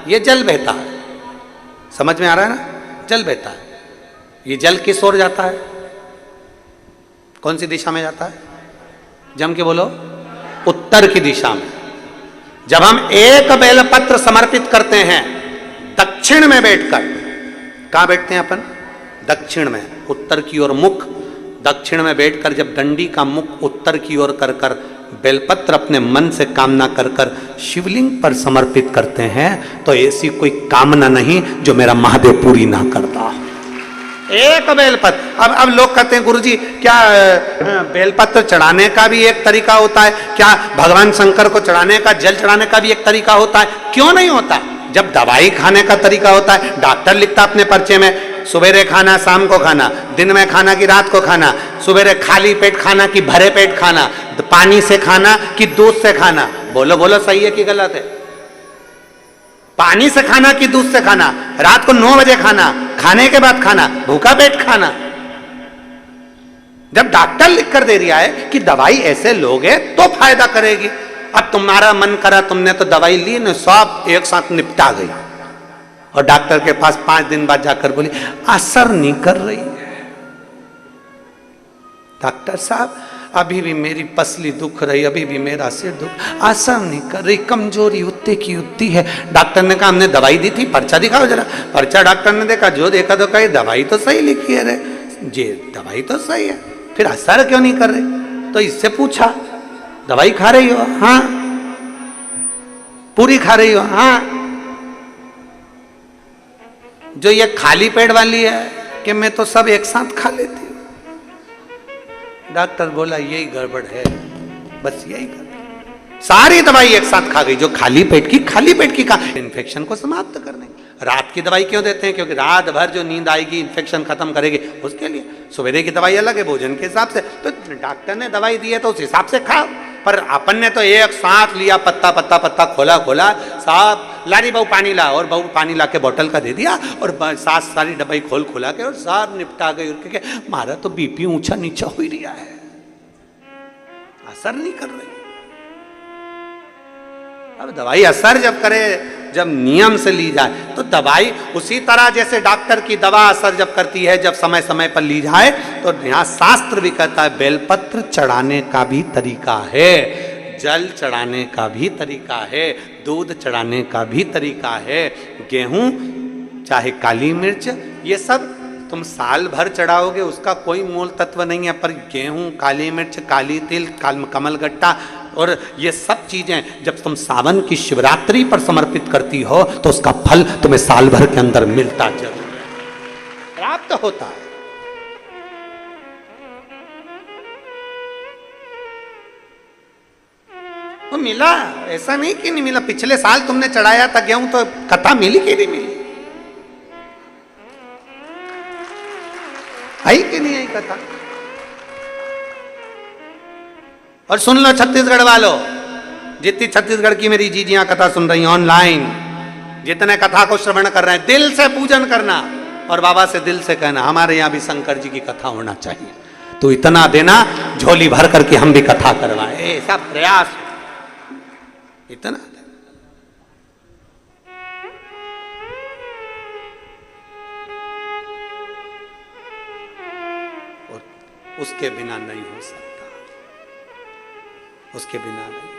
ये जल बहता है, समझ में आ रहा है ना, जल बहता है। ये जल किस ओर जाता है, कौन सी दिशा में जाता है, जम के बोलो, उत्तर की दिशा में। जब हम एक बेलपत्र समर्पित करते हैं दक्षिण में बैठकर, कहां बैठते हैं अपन, दक्षिण में, उत्तर की ओर मुख, दक्षिण में बैठकर जब डंडी का मुख उत्तर की ओर कर कर बेलपत्र अपने मन से कामना कर कर शिवलिंग पर समर्पित करते हैं, तो ऐसी कोई कामना नहीं जो मेरा महादेव पूरी ना करता। एक बेलपत्र। अब लोग कहते हैं गुरुजी क्या बेलपत्र चढ़ाने का भी एक तरीका होता है क्या, भगवान शंकर को चढ़ाने का, जल चढ़ाने का भी एक तरीका होता है? क्यों नहीं होता? जब दवाई खाने का तरीका होता है, डॉक्टर लिखता अपने पर्चे में सुबेरे खाना, शाम को खाना, दिन में खाना कि रात को खाना, सुबेरे खाली पेट खाना कि भरे पेट खाना, पानी से खाना कि दूध से खाना, बोलो बोलो सही है कि गलत है? पानी से खाना कि दूध से खाना, रात को 9 बजे खाना, खाने के बाद खाना, भूखा पेट खाना। जब डॉक्टर लिख कर दे रहा है कि दवाई ऐसे लोगे तो फायदा करेगी, अब तुम्हारा मन करा, तुमने तो दवाई ली ना, सब एक साथ निपटा गई, और डॉक्टर के पास 5 दिन बाद जाकर बोली असर नहीं कर रही है, डॉक्टर साहब अभी भी मेरी पसली दुख रही, अभी भी मेरा सिर दुख, असर नहीं कर रही, कमजोरी उतने की उतनी है। डॉक्टर ने कहा हमने दवाई दी थी, पर्चा दिखाओ जरा। पर्चा डॉक्टर ने देखा, जो देखा तो कही दवाई तो सही लिखी है रे, जी दवाई तो सही है, फिर असर क्यों नहीं कर रही? तो इससे पूछा दवाई खा रही हो? हाँ। पूरी खा रही हो? हाँ। जो ये खाली पेट वाली है कि मैं तो सब एक साथ खा लेती हूं। डॉक्टर बोला यही गड़बड़ है, बस यही गड़बड़, सारी दवाई एक साथ खा गई, जो खाली पेट की खा, इन्फेक्शन को समाप्त करने। रात की दवाई क्यों देते हैं? क्योंकि रात भर जो नींद आएगी इन्फेक्शन खत्म करेगी, उसके लिए। सवेरे की दवाई अलग है, भोजन के हिसाब से, तो डॉक्टर ने दवाई दी है तो उस हिसाब से खाओ। पर अपन ने तो एक साथ लिया, पत्ता पत्ता पत्ता खोला खोला, साहब लारी बहू पानी ला, और बहू पानी ला के बोतल का दे दिया, और साथ सारी दवाई खोल खोला के और सब निपटा गई। क्योंकि मारा तो बीपी ऊंचा नीचा हो ही रहा है, असर नहीं कर रही। अब दवाई असर जब करे, जब नियम से ली जाए, तो दवाई उसी तरह जैसे डॉक्टर की दवा असर जब करती है, जब समय समय पर ली जाए, तो यहाँ शास्त्र भी कहता है बेलपत्र चढ़ाने का भी तरीका है, जल चढ़ाने का भी तरीका है, दूध चढ़ाने का भी तरीका है, गेहूं चाहे काली मिर्च, ये सब तुम साल भर चढ़ाओगे उसका कोई मूल तत्व नहीं है, पर गेहूं, काली मिर्च, काली तिल, कमलगट्टा और ये सब चीजें जब तुम सावन की शिवरात्रि पर समर्पित करती हो, तो उसका फल तुम्हें साल भर के अंदर मिलता जरूर है, प्राप्त होता है। तो मिला, ऐसा नहीं कि नहीं मिला। पिछले साल तुमने चढ़ाया था गेहूं, तो कथा मिली कि नहीं मिली? आई कि नहीं आई कथा? और सुन लो छत्तीसगढ़ वालों, जितनी छत्तीसगढ़ की मेरी जीजियां कथा सुन रही हैं ऑनलाइन, जितने कथा को श्रवण कर रहे हैं, दिल से पूजन करना और बाबा से दिल से कहना हमारे यहाँ भी शंकर जी की कथा होना चाहिए, तो इतना देना झोली भर करके हम भी कथा करवाएं, ऐसा प्रयास, इतना और उसके बिना नहीं हो सकता, उसके बिना नहीं।